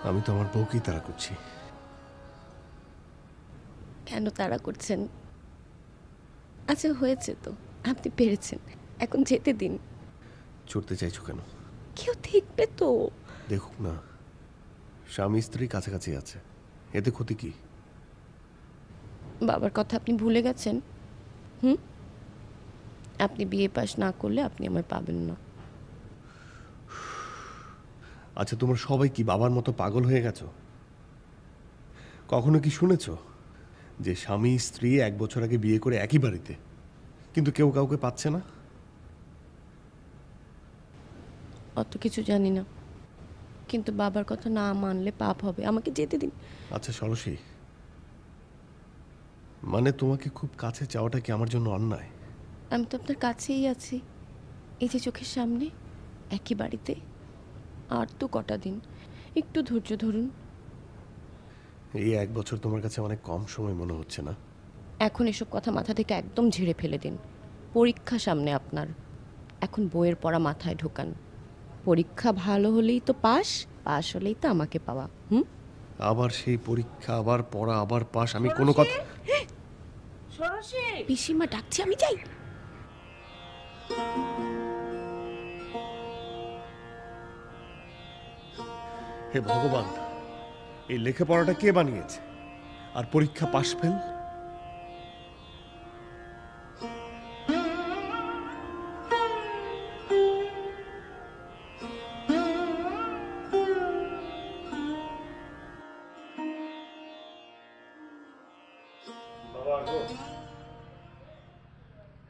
আমি তো আমার বউকেই তাড়া করছি। কেন তাড়া করছেন? আচ্ছা হয়েছে তো, আপনি পেরেছেন, এখন যেতে দিন। ছুটতে চাইছো কেন? কেউ দেখবে তো। দেখুক না, স্বামী স্ত্রী কাছাকাছি আছে, এতে ক্ষতি কি? বাবার কথা আপনি ভুলে গেছেন? হুম, আপনি বিয়ে পাশ না করলে আপনি আমায় পাবেন না। আচ্ছা, তোমরা সবাই কি বাবার মতো পাগল হয়ে গেছো? কখনো কি শুনেছ যে স্বামী স্ত্রী 1 বছর আগে বিয়ে করে একই বাড়িতে, কিন্তু কেউ কাউকে পাচ্ছে না? অত কিছু জানি না, কিন্তু বাবার কথা না মানলে পাপ হবে, আমাকে যেতে দিন। আচ্ছা ষোড়শী, মানে তোমাকে খুব কাছে চাওয়াটা কি আমার জন্য অন্যায়? আমি তো আপনার কাছেই আছি, এই যে চোখের সামনে, একই বাড়িতে। আর তো কটা দিন, একটু ধৈর্য ধরুন। এই 1 বছর তোমার কাছে অনেক কম সময় মনে হচ্ছে না? এখন এসব কথা মাথা থেকে একদম ঝেড়ে ফেলে দিন। পরীক্ষা সামনে আপনার, এখন বইয়ের পড়া মাথায় ঢোকান। পরীক্ষা ভালো হলেই তো পাস, পাস হলেই তো আমাকে পাওয়া। হুম, আবার সেই পরীক্ষা, আবার পড়া, আবার পাস, আমি কোনো কথা। পিসিমা ডাকছি, আমি যাই। হে ভগবান, এই লেখাপড়াটা কে বানিয়েছে? আর পরীক্ষা পাশ ফেল?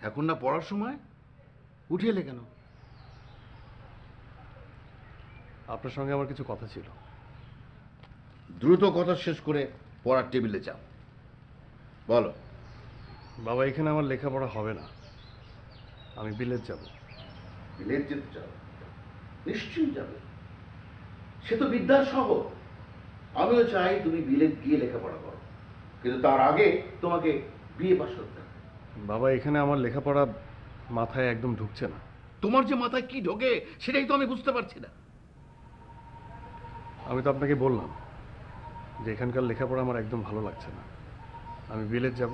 এখন না পড়ার সময়, উঠে এলে কেন? আপনার সঙ্গে আমার কিছু কথা ছিল। দ্রুত কথা শেষ করে পড়ার টেবিলে যাও। বলো। বাবা, এখানে আমার লেখাপড়া হবে না, আমি বিলেত যাব। বিলেত যেতে চাও? নিশ্চয়ই যাবে, সে তো বিদ্যার শহর। আমিও চাই তুমি বিলেত গিয়ে লেখাপড়া করো, কিন্তু তার আগে তোমাকে বিয়ে পাশ করতে হবে। বাবা, এখানে আমার লেখাপড়া মাথায় একদম ঢুকছে না। তোমার যে মাথায় কি ঢোকে সেটাই তো আমি বুঝতে পারছি না। আমি তো আপনাকে বললাম যে এখানকার লেখাপড়া আমার একদম ভালো লাগছে না, আমি বিলেত যাব,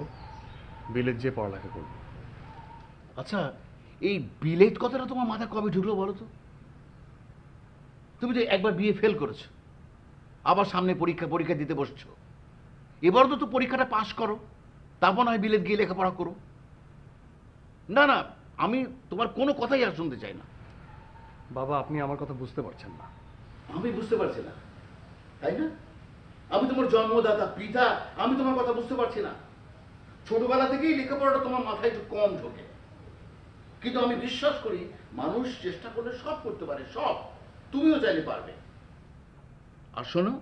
বিলেত যেয়ে পড়ালেখা করব। আচ্ছা, এই বিলেত কথাটা তোমার মাথায় কবে ঢুকলো বলো তো? তুমি তো একবার বিয়ে ফেল করেছো, আবার সামনে পরীক্ষা দিতে বসছো। এবার তো পরীক্ষাটা পাশ করো, তারপর নয় বিলেত গিয়ে লেখাপড়া করো। না না, আমি তোমার কোনো কথাই আর শুনতে চাই না। বাবা, আপনি আমার কথা বুঝতে পারছেন না। আমি বুঝতে পারছি না, তাই না? আমি তোমার জন্মদাতা পিতা, আমি তোমার কথা বুঝতে পারছি না। ছোটবেলা থেকেই লেখাপড়াটা তোমার মাথায় একটু কম ঢোকে, কিন্তু আমি বিশ্বাস করি মানুষ চেষ্টা করলে সব করতে পারে, সব। তুমিও চাইলে পারবে। আর শোনো,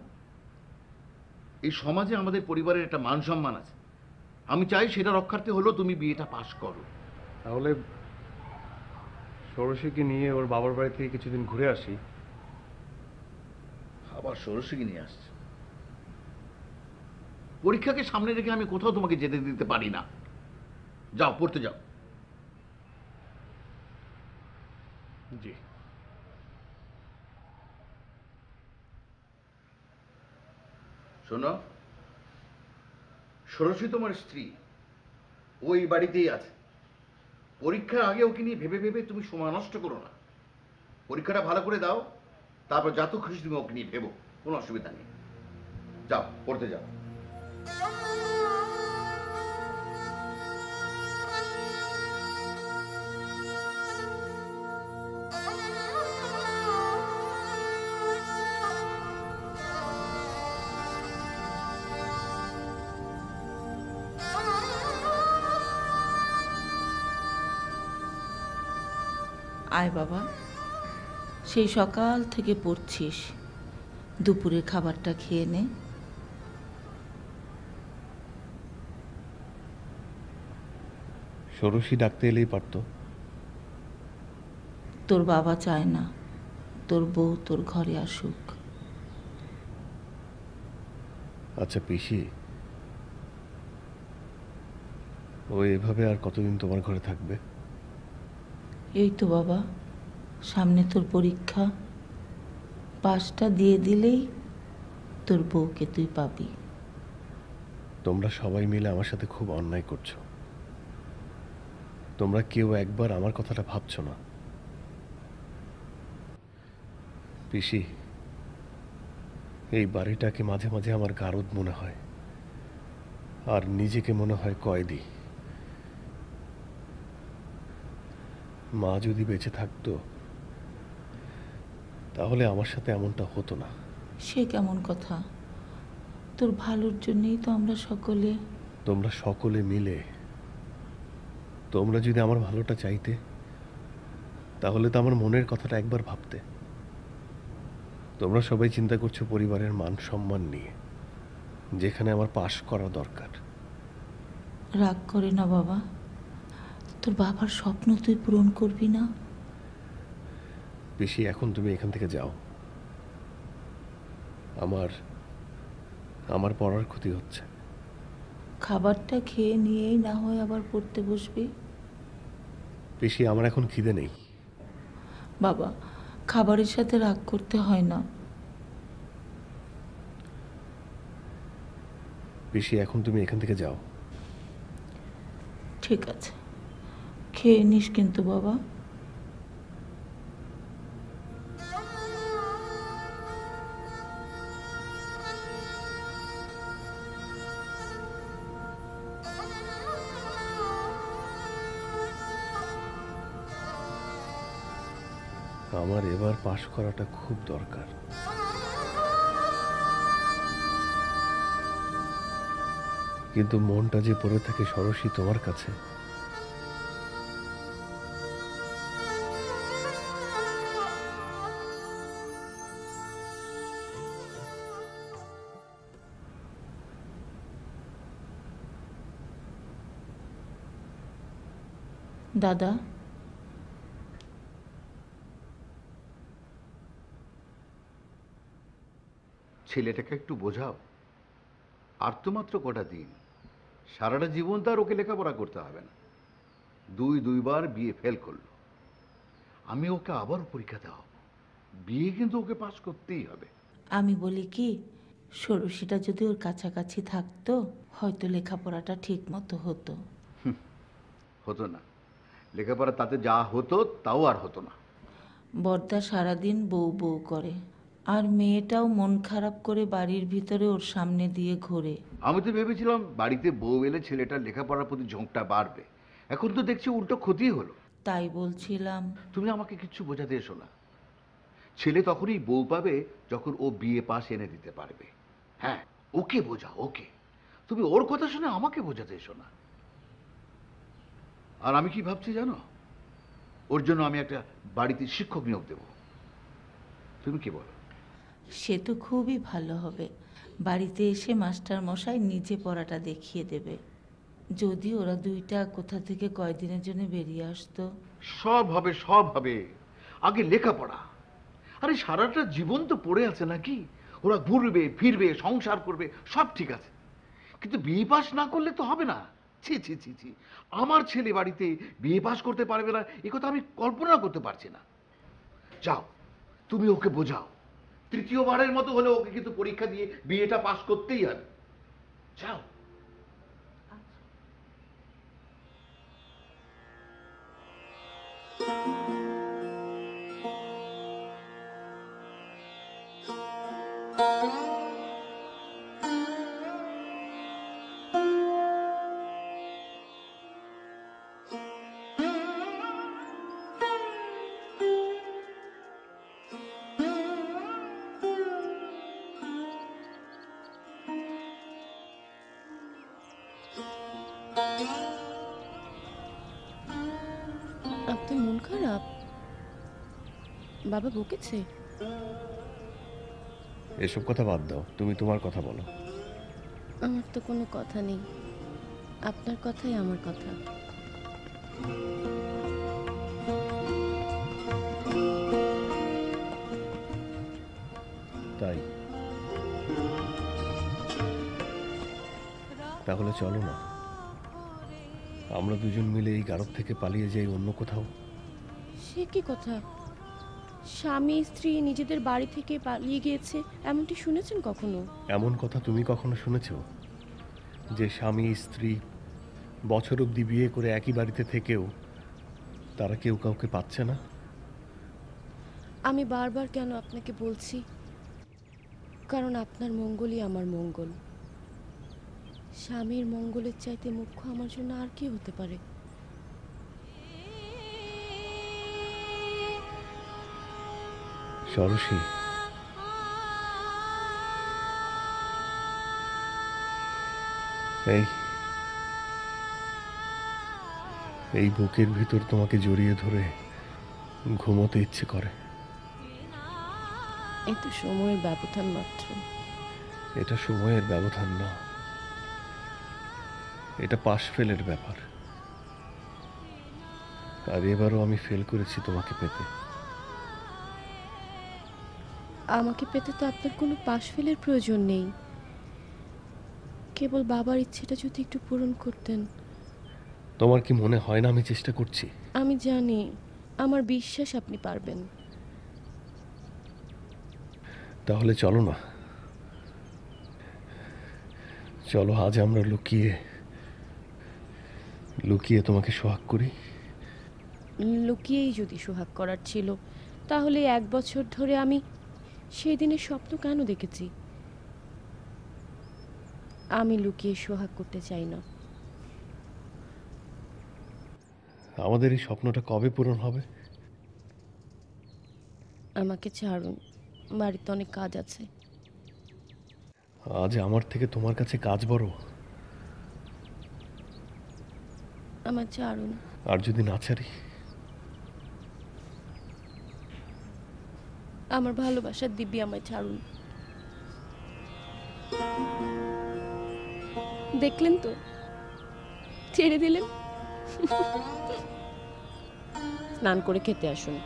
এই সমাজে আমাদের পরিবারের একটা মান সম্মান আছে, আমি চাই সেটা রক্ষার্থে হলো তুমি বিয়েটা পাশ করো। তাহলে ষোড়শীকে নিয়ে ওর বাবার বাড়ি থেকে কিছুদিন ঘুরে আসি। আবার ষোড়শীকে নিয়ে আসছে? পরীক্ষাকে সামনে রেখে আমি কোথাও তোমাকে যেতে দিতে পারি না। যাও, পড়তে যাও। জি। শোনো, ষোড়শী তোমার স্ত্রী, ওই বাড়িতেই আছে। পরীক্ষার আগে ওকে নিয়ে ভেবে ভেবে তুমি সময় নষ্ট করো না। পরীক্ষাটা ভালো করে দাও, তারপর যত খুশি তুমি ওকে নিয়ে ভেবো, কোনো অসুবিধা নেই। যাও, পড়তে যাও। আয় বাবা, সেই সকাল থেকে পড়ছিস, দুপুরের খাবারটা খেয়ে নে। ষোড়শী ডাকতে এলেই পারতো। তোর বাবা চায় না তোর বউ তোর ঘরে আসুক। আচ্ছা পিসি, ও এভাবে আর কতদিন তোমার ঘরে থাকবে? এই তো বাবা, সামনে তোর পরীক্ষা, পাসটা দিয়ে দিলেই তোর বউকে তুই পাবি। তোমরা সবাই মিলে আমার সাথে খুব অন্যায় করছো। তোমরা কেউ একবার আমার কথাটা ভাবছো না। পিসি, এই বাড়িটাকে মাঝে মাঝে আমার গারদ মনে হয়, আর নিজেকে মনে হয় কয়েদি। মা যদি বেঁচে থাকতো তাহলে আমার সাথে এমনটা হতো না। সে কেমন কথা? তোর ভালোর জন্যই তো আমরা সকলে। তোমরা সকলে মিলে, তোমরা যদি আমার ভালোটা চাইতে তাহলে তো আমার মনের কথাটা একবার ভাবতে। তোমরা সবাই চিন্তা করছো পরিবারের মান সম্মান নিয়ে, যেখানে আমার পাশ করা দরকার। রাগ করে না বাবা, তোর বাবার স্বপ্ন তুই পূরণ করবি না? বেশি এখন তুমি এখান থেকে যাও। আমার আমার পড়ার ক্ষতি হচ্ছে। খাবারটা খেয়ে নিয়েই না হয় আবার পড়তে বসবি। বেশি আমার এখন খিদে নেই। বাবা, খাবারের সাথে রাগ করতে হয় না। বেশি এখন তুমি এখান থেকে যাও। ঠিক আছে, খেয়ে নিস কিন্তু বাবা। আমার এবার পাশ করাটা খুব দরকার। কিন্তু মনটা যে পড়ে থাকে সরসী তোমার কাছে। দাদা, ছেলেটাকে একটু বোঝাও। আর তো মাত্র কটা দিন, সারাটা জীবন তো আর ওকে লেখাপড়া করতে হবে না। দুইবার বিয়ে ফেল করলো, আমি ওকে আবার পরীক্ষা দেওয়া হবো। বিয়ে কিন্তু ওকে পাশ করতেই হবে। আমি বলি কি, ষোড়শীটা যদি ওর কাছাকাছি থাকতো হয়তো লেখাপড়াটা ঠিক মতো হতো। হতো না, লেখাপড়া তাতে যা হতো তাও আর হতো না। বড়দা সারাদিন বউ বউ করে, আর মেয়েটাও মন খারাপ করে বাড়ির ভিতরে ওর সামনে দিয়ে ঘোরে। আমি তো ভেবেছিলাম বাড়িতে বউ এলে ছেলেটার লেখাপড়ার প্রতি ঝোঁকটা বাড়বে, এখন তো দেখছি উল্টো ক্ষতি হলো। তাই বলছিলাম। তুমি আমাকে কিচ্ছু বোঝাতে এসো না। ছেলে তখনই বউ পাবে যখন ও বিয়ে পাস এনে দিতে পারবে। হ্যাঁ, ওকে বোঝাও, ওকে। তুমি ওর কথা শুনে আমাকে বোঝাতে এসো না। আর আমি কি ভাবছি জানো, ওর জন্য আমি একটা বাড়িতে শিক্ষক নিয়োগ দেব। তুমি কি বলো? সে তো খুবই ভালো হবে। বাড়িতে এসে মাস্টার মশাই নিজে পড়াটা দেখিয়ে দেবে। যদি ওরা দুইটা কোথা থেকে কয়দিনের জন্য বেরিয়ে আসতো। সব হবে, সব হবে। আগে লেখাপড়া। আরে সারাটা জীবন তো পড়ে আছে নাকি? ওরা ঘুরবে ফিরবে, সংসার করবে, সব ঠিক আছে, কিন্তু বিয়ে পাস না করলে তো হবে না। ছি ছি ছি ছি, আমার ছেলে বাড়িতে বিয়ে পাস করতে পারবে না, এ কথা আমি কল্পনা করতে পারছি না। যাও, তুমি ওকে বোঝাও। তৃতীয়বারের মতো হলে ওকে কিন্তু পরীক্ষা দিয়ে বিয়েটা পাস করতেই হবে। যাও। আপনার মন খারাপ? বাবা বকেছে? এসব কথা বাদ দাও, তুমি তোমার কথা বলো। আমার তো কোনো কথা নেই, আপনার কথাই আমার কথা। তাই তাহলে চলো না, আমরা দুজন মিলে এই গারদ থেকে পালিয়ে যাই অন্য কোথাও। সে কি কথা? স্বামী স্ত্রী নিজেদের বাড়ি থেকে পালিয়ে গিয়েছে, এমনটি শুনেছেন কখনো? এমন কথা তুমি কখনো শুনেছ যে স্বামী স্ত্রী বছর অবধি বিয়ে করে একই বাড়িতে থেকেও তারা কেউ কাউকে পাচ্ছে না? আমি বারবার কেন আপনাকে বলছি, কারণ আপনার মঙ্গলই আমার মঙ্গল। স্বামীর মঙ্গলের চাইতে মুখ্য আমার জন্য আর কি হতে পারে? সরসী, এই এই বুকের ভিতর তোমাকে জড়িয়ে ধরে ঘুমোতে ইচ্ছে করে। এই তো সময়ের ব্যবধান মাত্র। এটা সময়ের ব্যবধান না, এটা পাশ ফেলের ব্যাপার। আর এবারও আমি ফেল করেছি তোমাকে পেতে। আমাকে পেতে তো আপনার কোনো পাশ ফেলের প্রয়োজন নেই, কেবল বাবার ইচ্ছেটা যদি একটু পূরণ করতেন। তোমার কি মনে হয় না আমি চেষ্টা করছি? আমি জানি, আমার বিশ্বাস আপনি পারবেন। তাহলে চলো না, চলো আজ আমরা লুকিয়ে লুকিয়ে তোমাকে সোহাগ করি। লুকিয়েই যদি সোহাগ করার ছিল, তাহলে 1 বছর ধরে আমি সেই দিনের স্বপ্ন কেন দেখেছি? আমি লুকিয়ে সোহাগ করতে চাই না। আমাদের এই স্বপ্নটা কবে পূরণ হবে? আমাকে ছাড়ুন, বাড়িতে অনেক কাজ আছে। আজ আমার থেকে তোমার কাছে কাজ বড়? আমার ছাড়ুন। আর যদি না ছাড়ি? আমার ভালোবাসার দিব্যি আমায় ছাড়ুন। দেখলেন তো, ছেড়ে দিলেন। স্নান করে খেতে আসুন।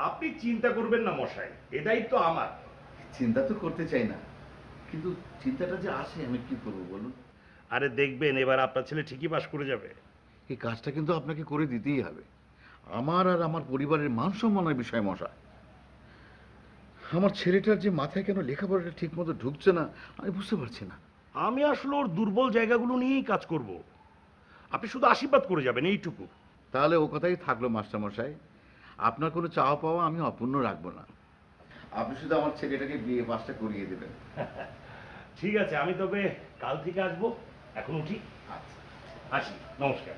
আপনি চিন্তা করবেন না মশাই, এ দায়িত্ব আমার। চিন্তা তো করতে চাই না, কিন্তু চিন্তাটা যে আসে আমি কি করবো বলুন? আরে দেখবেন এবার আপনার ছেলে ঠিকই পাশ করে যাবে। এই কাজটা কিন্তু আপনাকে করে দিতেই হবে। আমার আর আমার পরিবারের মান সম্মানের বিষয় মশাই। আমার ছেলেটার যে মাথায় কেন লেখাপড়াটা ঠিক মতো ঢুকছে না আমি বুঝতে পারছি না। আমি আসলে ওর দুর্বল জায়গাগুলো নিয়েই কাজ করব। আপনি শুধু আশীর্বাদ করে যাবেন, এইটুকু। তাহলে ও কথাই থাকলো মাস্টারমশাই, আপনার কোনো চাওয়া পাওয়া আমি অপূর্ণ রাখবো না। আপনি শুধু আমার ছেলেটাকে বিয়ে পাশটা করিয়ে দেবেন। ঠিক আছে, আমি তবে কাল থেকে আসবো। এখন উঠি। আচ্ছা, আসি, নমস্কার।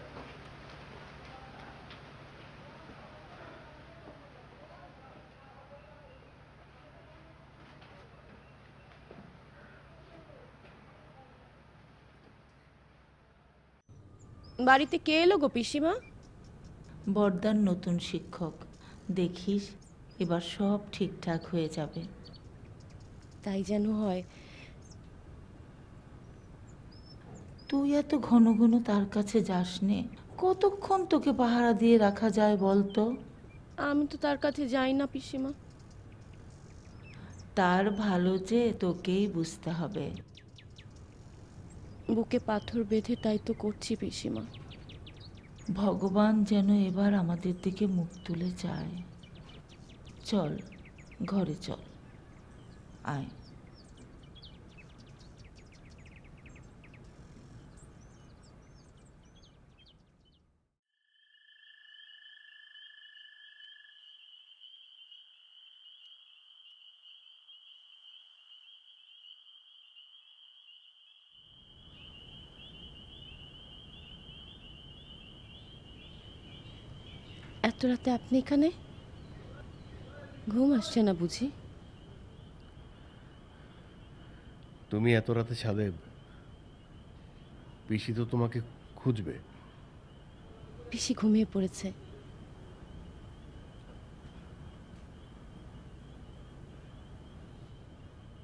বাড়িতে কে এলো গো পিসিমা? বর্দার নতুন শিক্ষক। দেখিস এবার সব ঠিকঠাক হয়ে যাবে। তাই যেন হয়। তুই এত ঘন ঘন তার কাছে যাস নে। কতক্ষণ তোকে পাহারা দিয়ে রাখা যায় বলতো? আমি তো তার কাছে যাই না পিসিমা। তার ভালো যে তোকেই বুঝতে হবে। বুকে পাথর বেঁধে তাই তো করছি পিসিমা। ভগবান যেন এবার আমাদের দিকে মুখ তুলে চায়। চল ঘরে চল, আয়। এত রাতে আপনি এখানে? ঘুম আসছে না বুঝি? তুমি এত রাতে ছাদে? পিসি তো তোমাকে খুঁজবে। পিসি ঘুমিয়ে পড়েছে।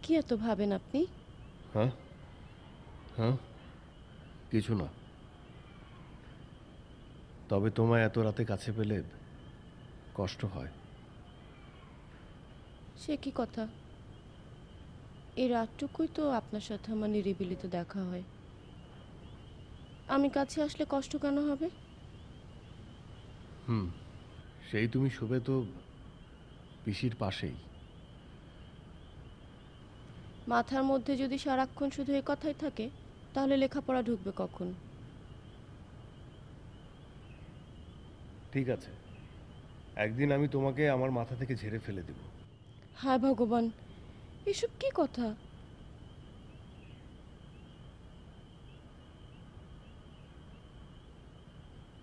কি এত ভাবেন আপনি? হ্যাঁ হ্যাঁ, কিছু না। তবে তোমায় এত রাতে কাছে পেলে কষ্ট হয়। সে কি কথা? এই রাতটুকুই তো আপনার সাথে আমার নিরিবিলিতে দেখা হয়। আমি কাছে আসলে কষ্ট কেন হবে? সেই তুমি শোবে তো পিসির পাশেই। মাথার মধ্যে যদি সারাক্ষণ শুধু এ কথাই থাকে, তাহলে লেখাপড়া ঢুকবে কখন? ঠিক আছে, একদিন আমি তোমাকে আমার মাথা থেকে ঝেড়ে ফেলে দেব। হায় ভগবান, এসব কি কথা?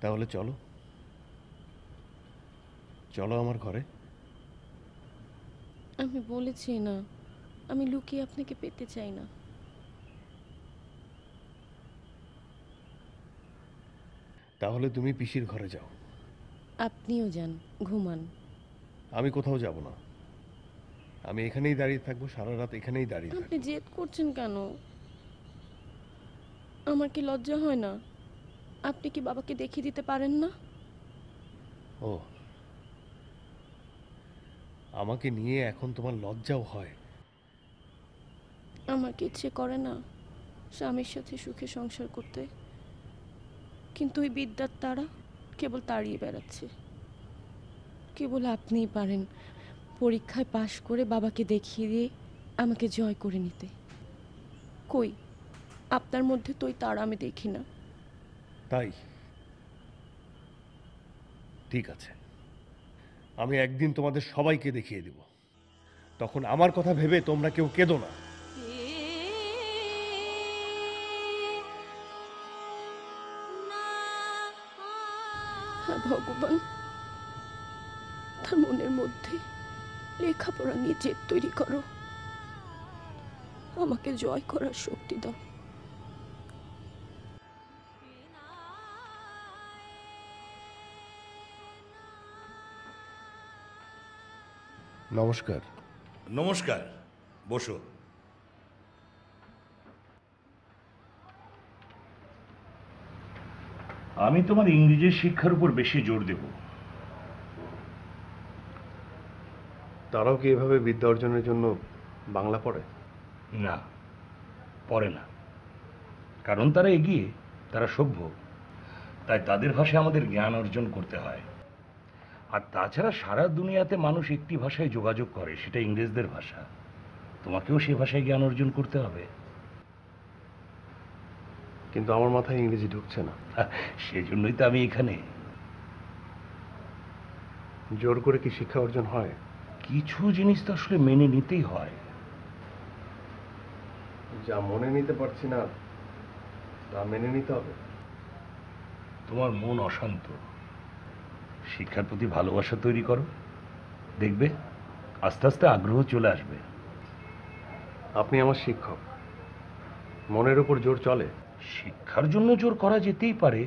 তাহলে চলো, চলো আমার ঘরে। আমি বলেছি না, আমি লুকিয়ে আপনাকে পেতে চাই না। তাহলে তুমি পিসির ঘরে যাও। আপনিও যান, ঘুমান। আমি কোথাও যাব না, আমি এখানেই দাঁড়িয়ে থাকবো, সারা রাত এখানেই দাঁড়িয়ে আপনি থাকবো। জেদ করছেন কেন? আমার কি লজ্জা হয় না? আপনি কি বাবাকে দেখিয়ে দিতে পারেন না? ও, আমাকে নিয়ে এখন তোমার লজ্জাও হয়? আমার কি ইচ্ছে করে না স্বামীর সাথে সুখে সংসার করতে? কিন্তু ওই বিদ্যার তারা কেবল তাড়িয়ে বেড়াচ্ছে। কেবল আপনিই পারেন পরীক্ষায় পাশ করে বাবাকে দেখিয়ে দিয়ে আমাকে জয় করে নিতে। কই, আপনার মধ্যে তো ওই তারা আমি দেখি না। তাই ঠিক আছে, আমি একদিন তোমাদের সবাইকে দেখিয়ে দেব। তখন আমার কথা ভেবে তোমরা কেউ কেঁদো না। হ্যাঁ ভগবান, তার মনের মধ্যে লেখাপড়া নিয়ে জেদ তৈরি করো, আমাকে জয় করার শক্তি দাও। নমস্কার। নমস্কার, বসো। আমি তোমার ইংরেজি শিক্ষার উপর বেশি জোর দেব। তারাও কি এভাবে বিদ্যা অর্জনের জন্য বাংলা পড়ে? না, পড়ে না, কারণ তারা এগিয়ে, তারা সভ্য, তাই তাদের ভাষায় আমাদের জ্ঞান অর্জন করতে হয়। আর তাছাড়া সারা দুনিয়াতে মানুষ একটি ভাষায় যোগাযোগ করে, সেটা ইংরেজদের ভাষা। তোমাকেও সে ভাষায় জ্ঞান অর্জন করতে হবে। কিন্তু আমার মাথায় ইংরেজি ঢুকছে না। সেজন্যই তো আমি এখানে। জোর করে কি শিক্ষা অর্জন হয়? কিছু জিনিস তো আসলে মেনে নিতেই হয়। যা মনে নিতে পারছি না তা মেনে নিতে হবে। তোমার মন অশান্ত, শিক্ষার প্রতি ভালোবাসা তৈরি করো, দেখবে আস্তে আস্তে আগ্রহ চলে আসবে। আপনি আমার শিক্ষক, মনের উপর জোর চলে? শিক্ষার জন্য জোর করা যেতেই পারে।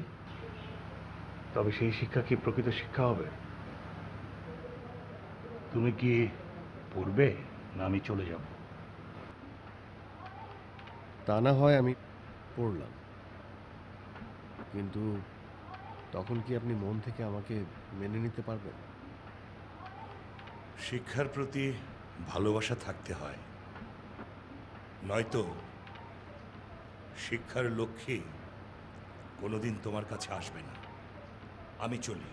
তবে সেই শিক্ষা কি প্রকৃত শিক্ষা হবে? তুমি কি পড়বে না আমি চলে যাব? তা না হয় আমি পড়লাম, কিন্তু তখন কি আপনি মন থেকে আমাকে মেনে নিতে পারবেন? শিক্ষার প্রতি ভালোবাসা থাকতে হয়, নয়তো শিক্ষার লক্ষ্যে কোনোদিন তোমার কাছে আসবে না। আমি চলি।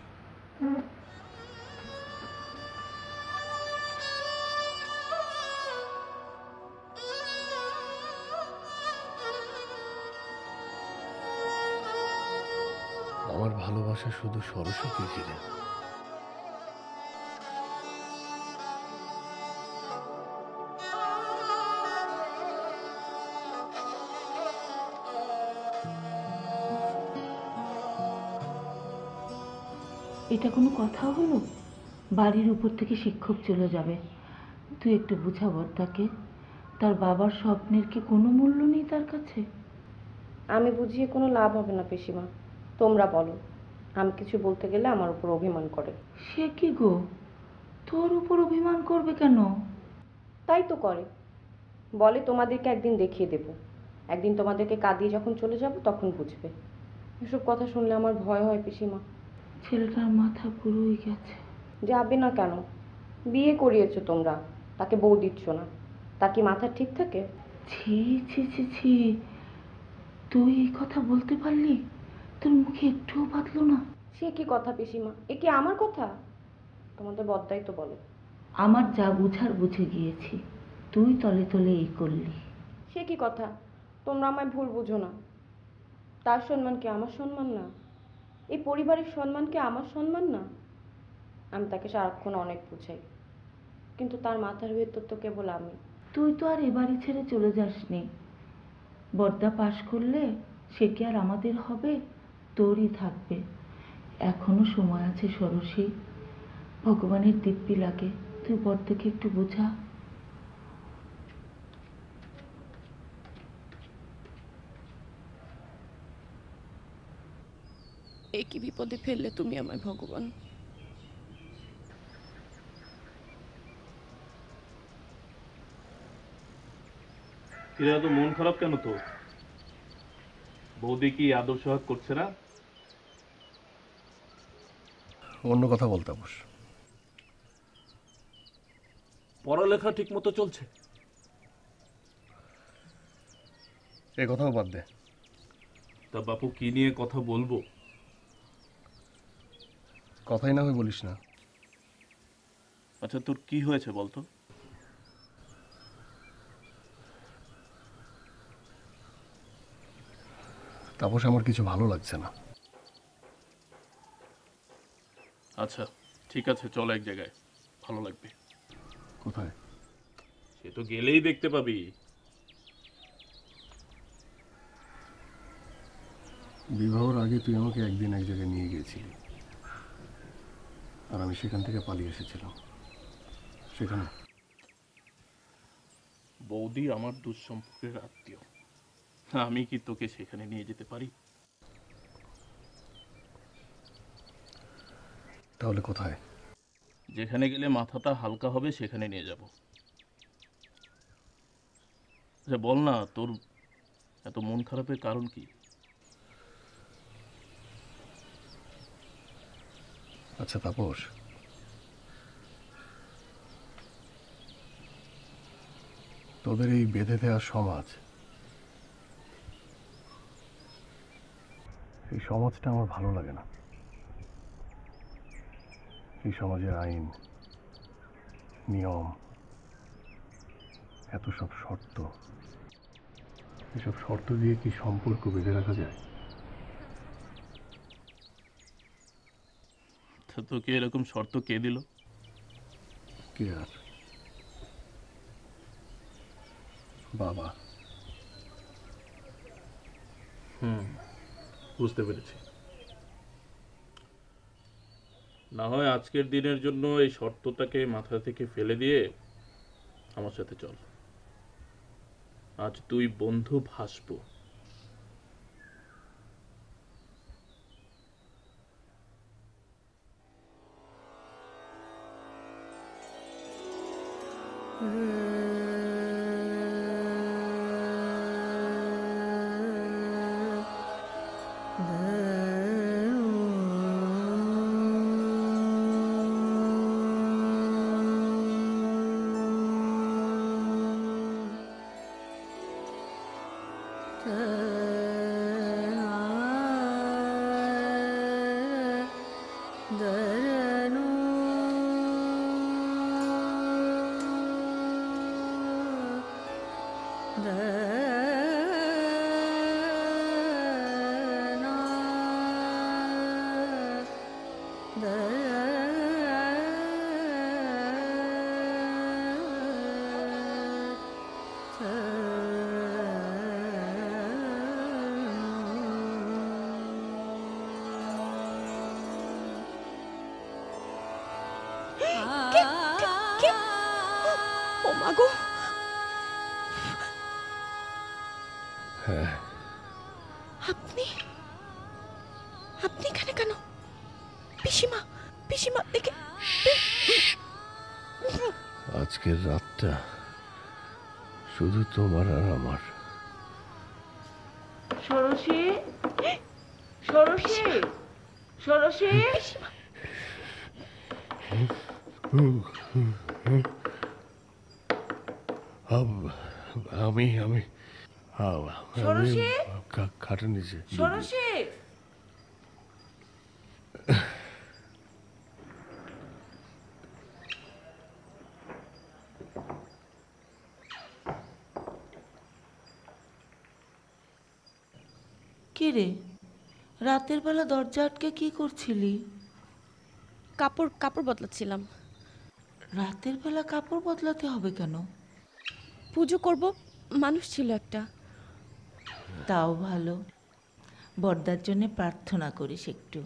আমার ভালোবাসা শুধু সরস্বতী ঘিরে। এটা কোনো কথা হলো? বাড়ির উপর থেকে শিক্ষক চলে যাবে, তুই একটু বুঝাবো তাকে। তার বাবার স্বপ্নের কি কোনো মূল্য নেই তার কাছে? আমি বুঝিয়ে কোনো লাভ হবে না পিসিমা, তোমরা বলো। আমি কিছু বলতে গেলে আমার উপর অভিমান করে। সে কি গো, তোর উপর অভিমান করবে কেন? তাই তো করে, বলে তোমাদেরকে একদিন দেখিয়ে দেব, একদিন তোমাদেরকে কাঁদিয়ে যখন চলে যাব তখন বুঝবে। এসব কথা শুনলে আমার ভয় হয় পিসিমা। ছেলেটার মাথা পুরোই গেছে। যাবে না কেন? বিয়ে করিয়েছো তোমরা, তাকে বউ দিচ্ছ না, তা কি মাথা ঠিক থাকে? ছি ছি ছি ছি, তুই এই কথা বলতে পারলি? তোর মুখে একটুও বাঁধলো না? সে কি কথা পিসিমা, এ কি আমার কথা? তোমাদের বদ্দাই তো বলে। আমার যা বুঝার বুঝে গিয়েছি, তুই তলে তলে এই করলি। সে কি কথা, তোমরা আমায় ভুল বুঝো না। তার সম্মান কি আমার সম্মান না? এই পরিবারের সম্মান কি আমার সম্মান না? আমি তাকে সারাক্ষণ অনেক বুঝাই, কিন্তু তার মাথার ভেতর তো কেবল আমি। তুই তো আর এ বাড়ি ছেড়ে চলে যাসনি। বর্দা পাশ করলে সে কি আর আমাদের হবে? তোরই থাকবে। এখনো সময় আছে ষোড়শী, ভগবানের দিব্যি লাগে, তুই বর্দাকে একটু বোঝা। এ কি বিপদে ফেললে তুমি আমায় ভগবান। কিরে, এত মন খারাপ কেন তো? বৌদি কি আদর সোহাগ করছে না? অন্য কথা বলতে বস। পড়ালেখা ঠিক মতো চলছে? এ কথাও বাদ দে। তা বাপু, কি নিয়ে কথা বলবো? কথাই না হয় বলিস না। আচ্ছা, তোর কি হয়েছে বলতো? তাপস, আমার কিছু ভালো লাগছে না। আচ্ছা ঠিক আছে, চল এক জায়গায়, ভালো লাগবে। কোথায়? সে তো গেলেই দেখতে পাবি। বিবাহর আগে তুই আমাকে একদিন এক জায়গায় নিয়ে গিয়েছিলি, আর আমি সেখান থেকে পালিয়ে এসেছিলাম। সেখানে বৌদি আমার দুঃসম্পর্কের আত্মীয়, আমি কি তোকে সেখানে নিয়ে যেতে পারি? তাহলে কোথায়? যেখানে গেলে মাথাটা হালকা হবে সেখানে নিয়ে যাব। আচ্ছা বল না, তোর এত মন খারাপের কারণ কি? আচ্ছা তাপস, তোদের এই বেঁধে দেওয়া সমাজ, এই সমাজটা আমার ভালো লাগে না। এই সমাজের আইন, নিয়ম, এত সব শর্ত, এসব শর্ত দিয়ে কি সম্পর্ক বেঁধে রাখা যায়? তো তোকে এরকম শর্ত কে দিল? কে আর? বাবা। বুঝতে পেরেছি। না হয় আজকের দিনের জন্য এই শর্তটাকে মাথা থেকে ফেলে দিয়ে আমার সাথে চল। আজ তুই বন্ধু ভাসবো। ও মা গো, হ্যাঁ, আপনি আপনি এখানে কেন? পিসিমা, পিসিমা দেখে। আজকের রাতটা শুধু তোমার আর আমার। ষোড়শী, ষোড়শী, ষোড়শী। আম- আমি আমি আমি ষোড়শী? খাটের নিচে ষোড়শী, কে রে, রাতের বেলা দরজা আটকে কি করছিলি? কাপড় কাপড় বদলাচ্ছিলাম। রাতের বেলা কাপড় বদলাতে হবে কেন? পুজো করব, মানুষ ছিল একটা। তাও ভালো, বড়দার জন্য প্রার্থনা করিস একটু,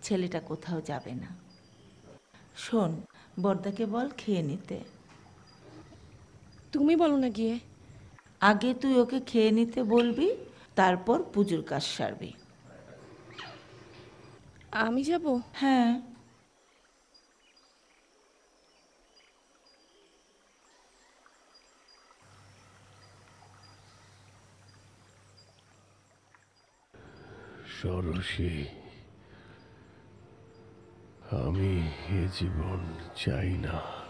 ছেলেটা কোথাও যাবে না। শোন, বড়দাকে বল খেয়ে নিতে। তুমি বলো না গিয়ে। আগে তুই ওকে খেয়ে নিতে বলবি, তারপর পুজোর কাজ সারবি। আমি যাব? হ্যাঁ। ষোড়শী, আমি এ জীবন চাই না।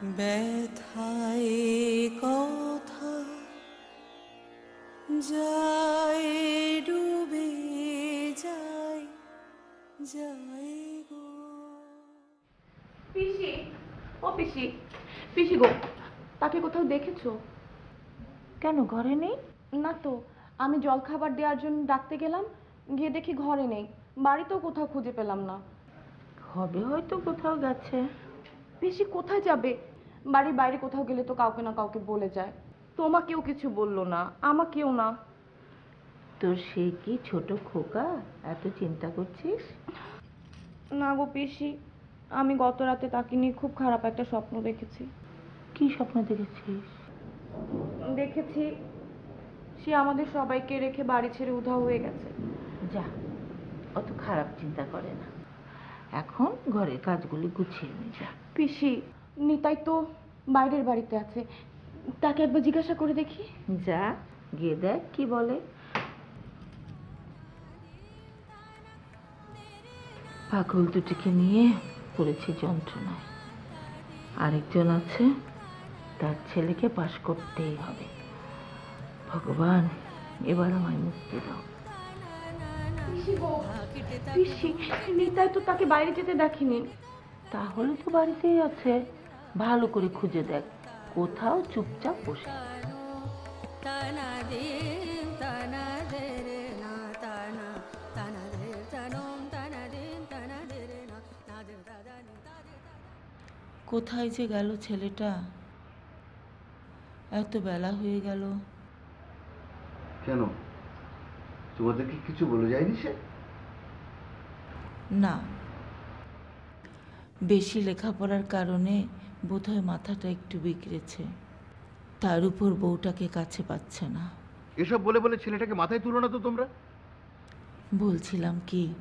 ব্যথায় কথা যায় ডুবে যায় যায় গো। পিসি, ও পিসি, পিসি গো, তাকে কোথাও দেখেছো? কেন, ঘরে নেই? না তো, আমি জল খাবার দেওয়ার জন্য ডাকতে গেলাম, গিয়ে দেখি ঘরে নেই, বাড়িতেও কোথাও খুঁজে পেলাম না। হবে হয়তো কোথাও গেছে। পিসি কোথায় যাবে? বাড়ির বাইরে কোথাও গেলে তো কাউকে না কাউকে বলে যায়। তোমাকেও কিছু বললো না, আমাকেও না। তোর সে কি ছোট খোকা, এত চিন্তা করছিস? না গো পিসি, আমি গত রাতে তাকে নিয়ে খুব খারাপ একটা স্বপ্ন দেখেছি। কি স্বপ্ন দেখেছিস? দেখেছি সে আমাদের সবাইকে রেখে বাড়ি ছেড়ে উধাও হয়ে গেছে। যা, অত খারাপ চিন্তা করে না, এখন ঘরের কাজগুলি গুছিয়ে নে যা। পিসি, নিতাই তো বাইরের বাড়িতে আছে, তাকে একবার জিজ্ঞাসা করে দেখি। যা, গিয়ে দেখ কি বলে। পাগল দুটিকে নিয়ে পড়েছি যন্ত্রণায়। আরেকজন আছে, তার ছেলেকে পাশ করতেই হবে। ভগবান, এবার আমায় মুক্তি দাও। পিসি, নিতাই তো তাকে বাইরে যেতে দেখেনি। তাহলে তো বাড়িতেই আছে, ভালো করে খুঁজে দেখ, কোথাও চুপচাপ বসে। তানা দে তানা দে রে না তানা তানা দে তানম তানা দে তানা দে রে না না দে দাদা নি দা দে। কোথায় যে গেল ছেলেটা? এত বেলা হয়ে গেল। কেন, তোমাদেরকে কিছু বলে যায়নি সে? না, বেশি লেখাপড়ার কারণে বোধহয় মাথাটা একটু বিগড়েছে, তার উপর বউটাকে কাছে পাচ্ছে না। এসব বলে বলে ছেলেটাকে মাথায় তুলো না তো তোমরা। বলছিলাম কি,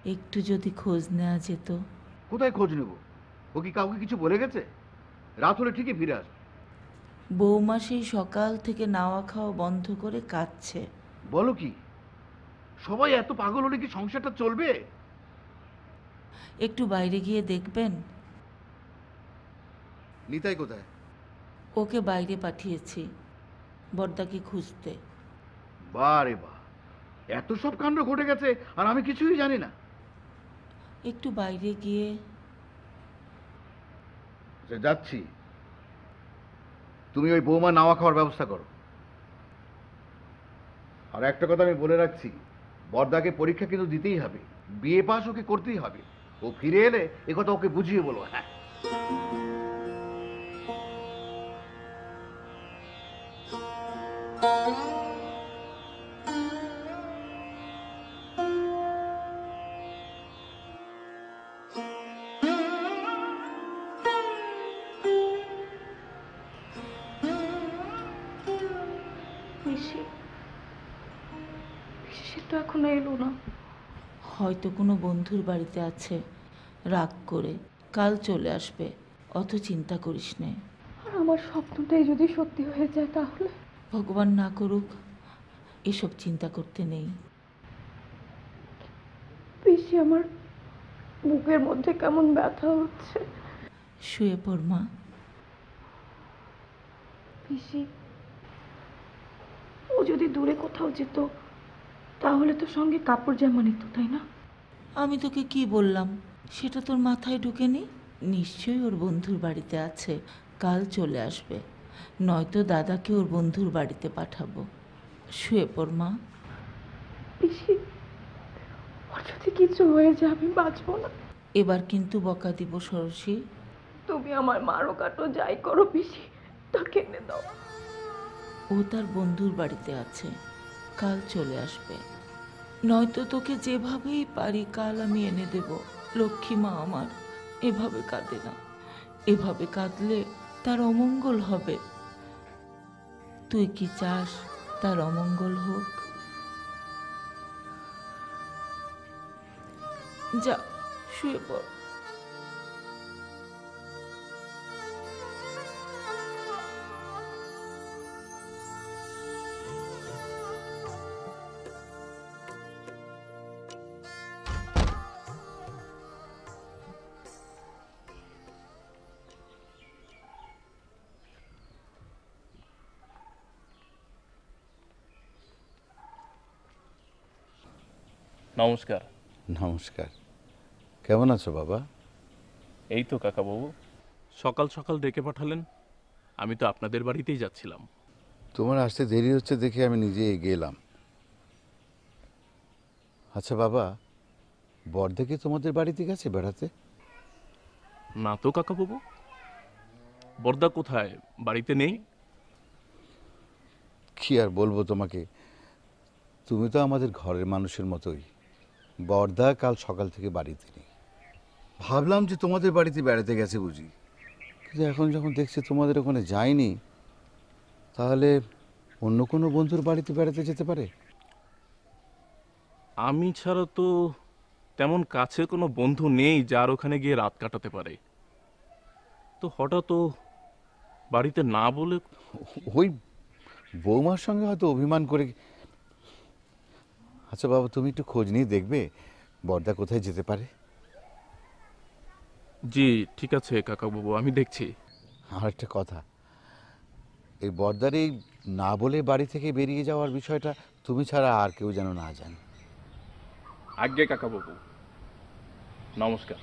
একটু যদি খোঁজ নেওয়া যেত। কোথায় খোঁজ নেব? ও কি কাউকে কিছু বলে গেছে? রাত হলে ঠিকই ফিরে আসবে। বৌমা সেই সকাল থেকে নাওয়া খাওয়া বন্ধ করে কাঁদছে। বলো কি, সবাই এত পাগল হলে কি সংসারটা চলবে? একটু বাইরে গিয়ে দেখবেন। নিতাই কোথায়? ওকে বাইরে পাঠিয়েছি বড়দাকে খুঁজতে। বারে বা, এত সব কাণ্ড ঘটে গেছে আর আমি কিছুই জানি না। একটু বাইরে গিয়ে। আচ্ছা, যাচ্ছি। তুমি ওই বৌমা নাওয়া খাওয়ার ব্যবস্থা করো। আর একটা কথা আমি বলে রাখছি, বড়দাকে পরীক্ষা কিন্তু দিতেই হবে, বিএ পাস ওকে করতেই হবে। ও ফিরে এলে এ কথা ওকে বুঝিয়ে বলো। হ্যাঁ, পিসি, সে তো এখনো এলো না। হয়তো কোনো বন্ধুর বাড়িতে আছে, রাগ করে কাল চলে আসবে, অত চিন্তা করিস নে। আর আমার স্বপ্নটাই যদি সত্যি হয়ে যায় তাহলে? ভগবান না করুক, এসব চিন্তা করতে নেই। পিসি, আমার বুকের মধ্যে কেমন ব্যথা হচ্ছে। শুয়ে পড় মা। পিসি, ও যদি দূরে কোথাও যেত তাহলে তো সঙ্গে কাপড় জামা নিত, তাই না? আমি তোকে কি বললাম সেটা তোর মাথায় ঢুকেনি? নিশ্চয়ই ওর বন্ধুর বাড়িতে আছে, কাল চলে আসবে, নয়তো দাদাকে ওর বন্ধুর বাড়িতে পাঠাবো। শুয়ে পড় মা। পিসি, ওর যদি কিছু হয়ে যায় আমি বাঁচবো না। এবার কিন্তু বকা দিব ষোড়শী। তুমি আমার মারো কাটো যাই করো পিসি, তাকে এনে দাও। ও তার বন্ধুর বাড়িতে আছে, কাল চলে আসবে, নয়তো তোকে যেভাবেই পারি কাল আমি এনে দেব। লক্ষ্মী মা আমার এভাবে কাঁদে না, এভাবে কাঁদলে তার অমঙ্গল হবে। তুই কি চাস তার অমঙ্গল হোক? যা শুয়ে পড়। নমস্কার। নমস্কার। কেমন আছো বাবা? এই তো কাকাবাবু, সকাল সকাল ডেকে পাঠালেন। আমি তো আপনাদের বাড়িতেই যাচ্ছিলাম। তোমার আসতে দেরি হচ্ছে দেখে আমি নিজে এগিয়ে এলাম। আচ্ছা বাবা, বড়দা কি তোমাদের বাড়িতে গেছে বেড়াতে? না তো কাকাবাবু, বর্দা কোথায়? বাড়িতে নেই। কি আর বলবো তোমাকে, তুমি তো আমাদের ঘরের মানুষের মতোই। বড়দা কাল সকাল থেকে বাড়িতে নেই। ভাবলাম যে তোমাদের বাড়িতে বেড়াতে গেছে বুঝি, কিন্তু এখন যখন দেখছি তোমাদের ওখানে যায়নি, তাহলে অন্য কোনো বন্ধুর বাড়িতে বেড়াতে যেতে পারে। আমি ছাড়া তো তেমন কাছের কোনো বন্ধু নেই যার ওখানে গিয়ে রাত কাটাতে পারে। তো হঠাৎ ও বাড়িতে না বলে। ওই বৌমার সঙ্গে হয়তো অভিমান করে। আচ্ছা বাবা, তুমি একটু খোঁজ নিয়ে দেখবে বড়দা কোথায় যেতে পারে। জি ঠিক আছে কাকাবাবু, আমি দেখছি। আর একটা কথা, এই বড়দার এই না বলে বাড়ি থেকে বেরিয়ে যাওয়ার বিষয়টা তুমি ছাড়া আর কেউ যেন না জানে। আজ্ঞে কাকাবাবু, নমস্কার।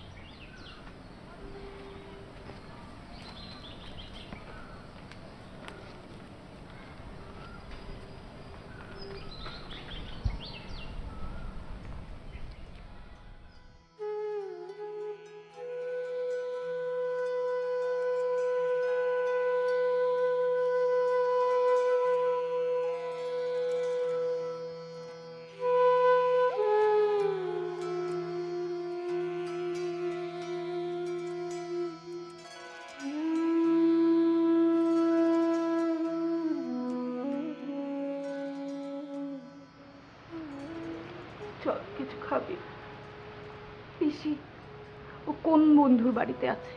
চল কিছু খাবি। পিসি, ও কোন বন্ধুর বাড়িতে আছে?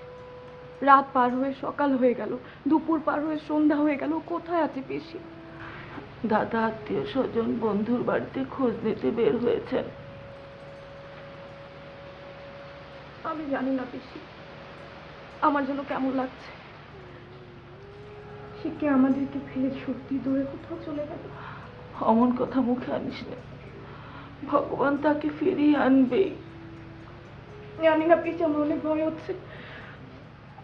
রাত পার হয়ে সকাল হয়ে গেল, দুপুর পার হয়ে সন্ধ্যা হয়ে গেল, ও কোথায় আছে পিসি? দাদা আত্মীয় স্বজন বন্ধুর বাড়িতে খোঁজ নিতে বের হয়েছেন। আমি জানি না পিসি, আমার যেন কেমন লাগছে। সে কি আমাদেরকে ফেলে সত্যি দূরে কোথাও চলে গেল? অমন কথা মুখে আনিস না, ভগবান তাকে ফিরিয়ে আনবেই। জানি না পিসি, আমার অনেক ভয় হচ্ছে,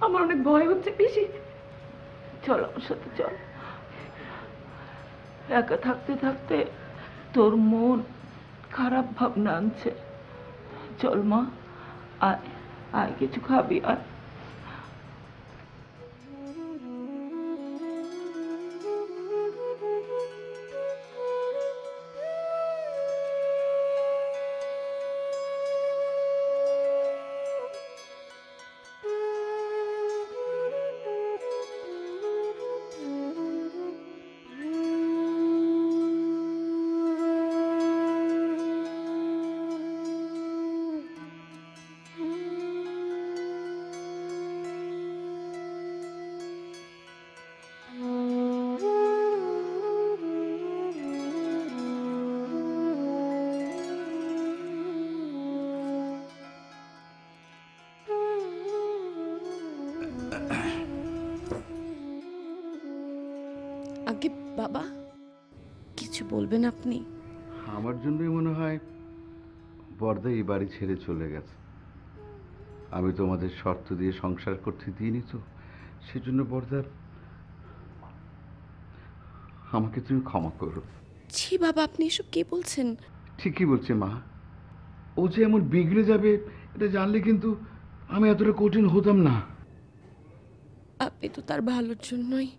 আমার অনেক ভয় হচ্ছে পিসি। চল আমার সাথে চল। একা থাকতে থাকতে তোর মন খারাপ ভাবনা আনছে। চল মা, আয় আয়, কিছু খাবি আয়। বাবা, কিছু বলবেন আপনি? আমার জন্যই মনে হয় বর্দা এই বাড়ি ছেড়ে চলে গেছে। আমি তোমাদের শর্ত দিয়ে সংসার করতে দিইনি তো, সেজন্য বর্দা, আমাকে তুমি ক্ষমা করো। ছি বাবা, আপনি এসব কি বলছেন? ঠিকই বলছে মা। ও যে এমন বিগড়ে যাবে এটা জানলে কিন্তু আমি এতটা কঠিন হতাম না। আপনি তো তার ভালোর জন্যই।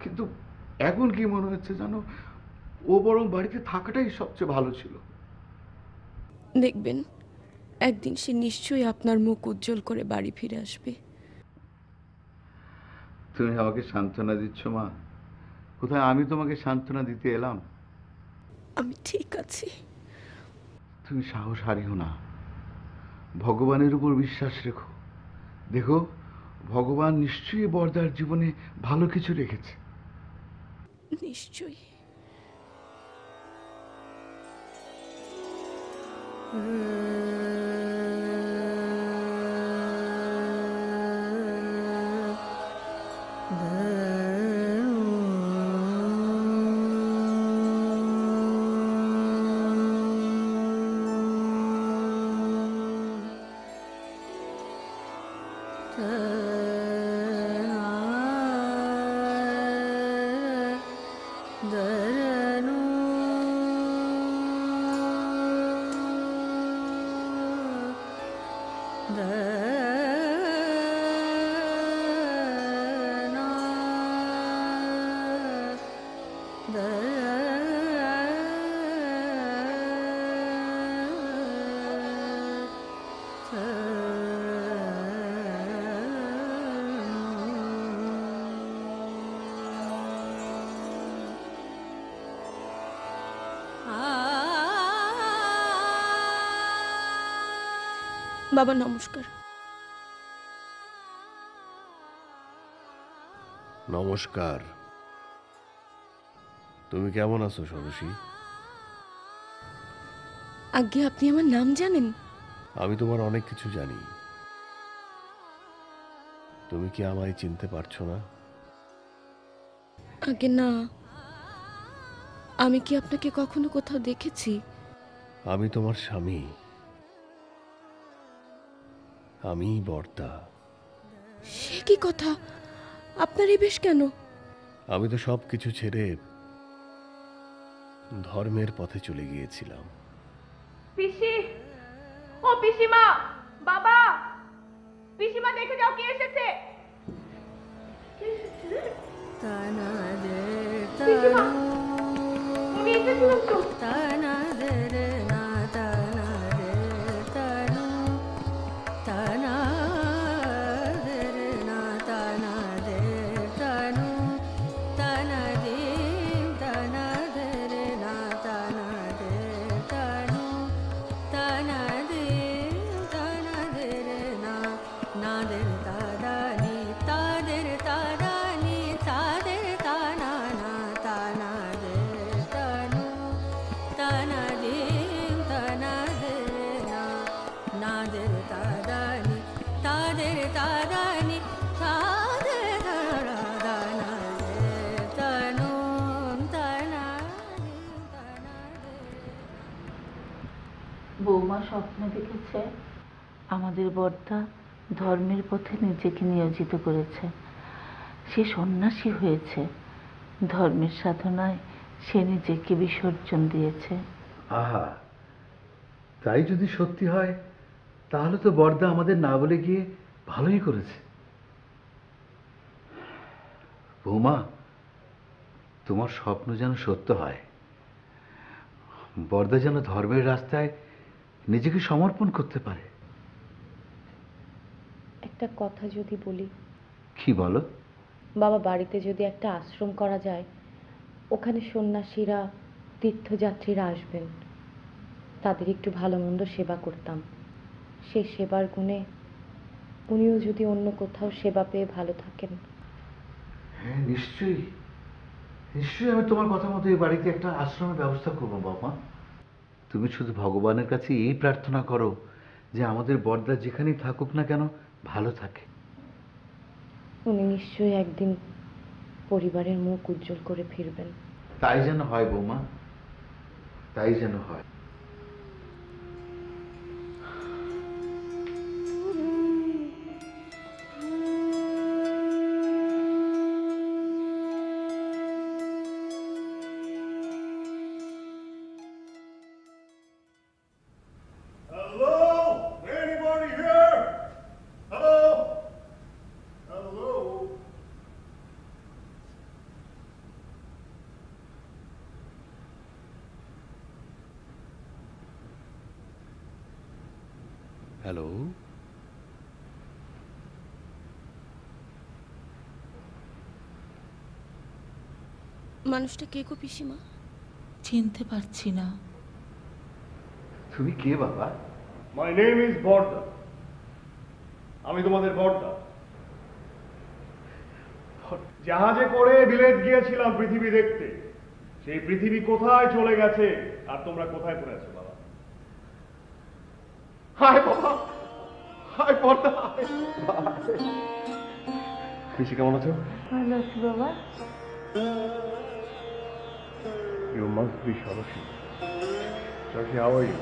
কিন্তু এখন কি মনে হচ্ছে জানো, ও বরং বাড়িতে থাকাটাই সবচেয়ে ভালো ছিল। দেখবেন একদিন সে নিশ্চয়ই আপনার মুখ উজ্জ্বল করে বাড়ি ফিরে আসবে। তুমি আমাকে সান্ত্বনা দিচ্ছ মা? কোথায় আমি তোমাকে সান্ত্বনা দিতে এলাম? আমি ঠিক আছি। তুমি সাহস হারিও না, ভগবানের উপর বিশ্বাস রেখো। দেখো, ভগবান নিশ্চয়ই বর্দার জীবনে ভালো কিছু রেখেছে। নিশ্চয়ই। বাবা নমস্কার। নমস্কার। তুমি কেমন আছো ষোড়শী? আজ্ঞে, আপনি আমার নাম জানেন? আমি তোমার অনেক কিছু জানি। তুমি কি আমায় চিনতে পারছো না? আগে না। আমি কি আপনাকে কখনো কোথাও দেখেছি? আমি তোমার স্বামী, আমি বর্দা। সে কি কথা? আপনার এই বেশ কেন? আমি তো সব কিছু ছেড়ে ধর্মের পথে চলে গিয়েছিলাম। পিসি, ও পিসিমা, বাবা, পিসিমা দেখে যাও কে এসেছে। পিসিমা, উনি এসেছিলেন তো। বৌমা স্বপ্ন দেখেছে আমাদের বর্দা ধর্মের পথে নিজেকে নিয়োজিত করেছে। সে সন্ন্যাসী হয়েছে, ধর্মের সাধনায় সে নিজেকে বিসর্জন দিয়েছে। আহা, তাই যদি সত্যি হয় তাহলে তো বর্দা আমাদের না বলে গিয়ে ভালোই করেছে। বৌমা, তোমার স্বপ্ন যেন সত্য হয়। বর্দা যেন ধর্মের রাস্তায় নিজেকে সমর্পণ করতে পারে। একটা কথা যদি বলি। কি বলো? বাবা, বাড়িতে যদি একটা আশ্রম করা যায়, ওখানে সন্ন্যাসীরা, তীর্থযাত্রীরা আসবেন, তাদের একটু ভালো মন্দ সেবা করতাম। সেই সেবার গুণে উনিও যদি অন্য কোথাও সেবা পেয়ে ভালো থাকেন। হ্যাঁ, নিশ্চয়ই নিশ্চয়ই আমি তোমার কথা মতো এই বাড়িতে একটা আশ্রমের ব্যবস্থা করবো বাবা। তুমি শুধু ভগবানের কাছে এই প্রার্থনা করো যে আমাদের বর্দা যেখানেই থাকুক না কেন ভালো থাকে। উনি নিশ্চয়ই একদিন পরিবারের মুখ উজ্জ্বল করে ফিরবেন। তাই যেন হয় বৌমা, তাই যেন হয়। Hello? Anybody here? Hello? Hello? Hello? মানুষটা কে গো পিসিমা? চিনতে পারছি না। তুমি কে বাবা? My name is বর্দা। আমি তোমাদের বর্দা। জাহাজে করে বিলেত গিয়েছিলাম পৃথিবী দেখতে। সেই পৃথিবী কোথায় চলে গেছে আর তোমরা কোথায় পড়ে আছো বাবা? হাই বাবা, হাই বর্দা। পিসি কেমন আছো? ভালো আছি বাবা। You must be Shoroshi. Shoroshi, how are you?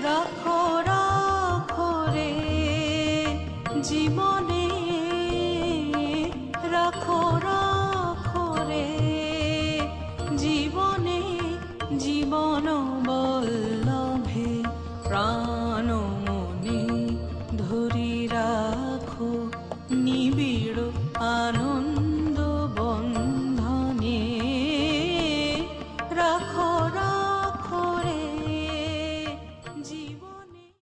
রাখো রাখো রে জীবনে, রাখো রাখো রে জীবনে, জীবন বল্লভে প্রাণ মনে ধরি রাখো নিবিড় আনন্দ।